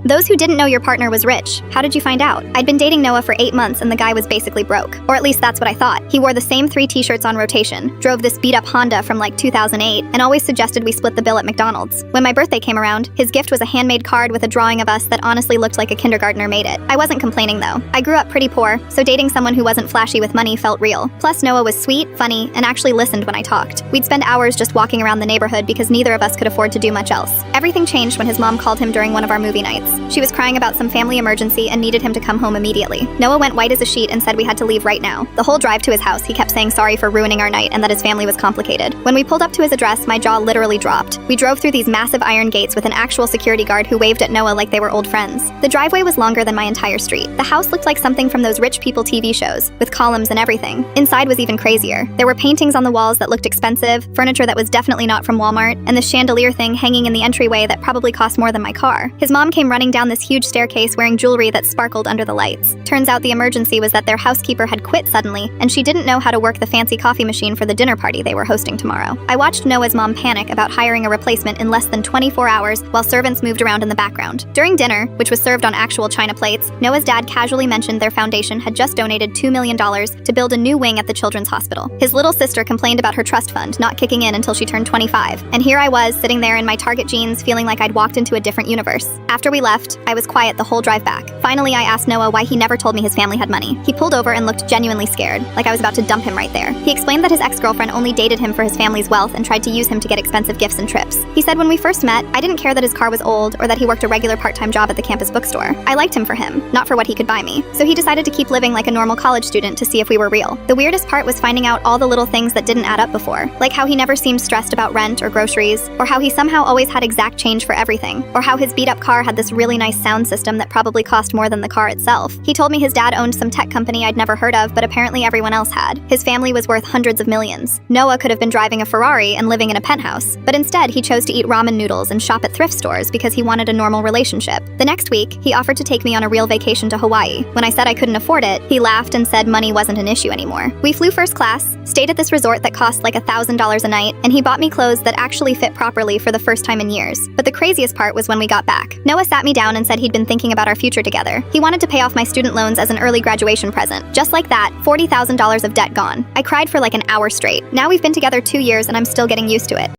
Those who didn't know your partner was rich. How did you find out? I'd been dating Noah for 8 months and the guy was basically broke. Or at least that's what I thought. He wore the same 3 t-shirts on rotation, drove this beat-up Honda from like 2008, and always suggested we split the bill at McDonald's. When my birthday came around, his gift was a handmade card with a drawing of us that honestly looked like a kindergartner made it. I wasn't complaining though. I grew up pretty poor, so dating someone who wasn't flashy with money felt real. Plus Noah was sweet, funny, and actually listened when I talked. We'd spend hours just walking around the neighborhood because neither of us could afford to do much else. Everything changed when his mom called him during one of our movie nights. She was crying about some family emergency and needed him to come home immediately. Noah went white as a sheet and said we had to leave right now. The whole drive to his house, he kept saying sorry for ruining our night and that his family was complicated. When we pulled up to his address, my jaw literally dropped. We drove through these massive iron gates with an actual security guard who waved at Noah like they were old friends. The driveway was longer than my entire street. The house looked like something from those rich people TV shows, with columns and everything. Inside was even crazier. There were paintings on the walls that looked expensive, furniture that was definitely not from Walmart, and the chandelier thing hanging in the entryway that probably cost more than my car. His mom came running down this huge staircase wearing jewelry that sparkled under the lights. Turns out the emergency was that their housekeeper had quit suddenly, and she didn't know how to work the fancy coffee machine for the dinner party they were hosting tomorrow. I watched Noah's mom panic about hiring a replacement in less than 24 hours while servants moved around in the background. During dinner, which was served on actual china plates, Noah's dad casually mentioned their foundation had just donated $2 million to build a new wing at the children's hospital. His little sister complained about her trust fund not kicking in until she turned 25, and here I was sitting there in my Target jeans feeling like I'd walked into a different universe. After we left, I was quiet the whole drive back. Finally, I asked Noah why he never told me his family had money. He pulled over and looked genuinely scared, like I was about to dump him right there. He explained that his ex-girlfriend only dated him for his family's wealth and tried to use him to get expensive gifts and trips. He said when we first met, I didn't care that his car was old or that he worked a regular part-time job at the campus bookstore. I liked him for him, not for what he could buy me. So he decided to keep living like a normal college student to see if we were real. The weirdest part was finding out all the little things that didn't add up before, like how he never seemed stressed about rent or groceries, or how he somehow always had exact change for everything, or how his beat-up car had this really nice sound system that probably cost more than the car itself. He told me his dad owned some tech company I'd never heard of, but apparently everyone else had. His family was worth hundreds of millions. Noah could have been driving a Ferrari and living in a penthouse, but instead he chose to eat ramen noodles and shop at thrift stores because he wanted a normal relationship. The next week, he offered to take me on a real vacation to Hawaii. When I said I couldn't afford it, he laughed and said money wasn't an issue anymore. We flew first class, stayed at this resort that cost like $1,000 a night, and he bought me clothes that actually fit properly for the first time in years. But the craziest part was when we got back. Noah sat me down and said he'd been thinking about our future together. He wanted to pay off my student loans as an early graduation present. Just like that, $40,000 of debt gone. I cried for like an hour straight. Now we've been together 2 years and I'm still getting used to it.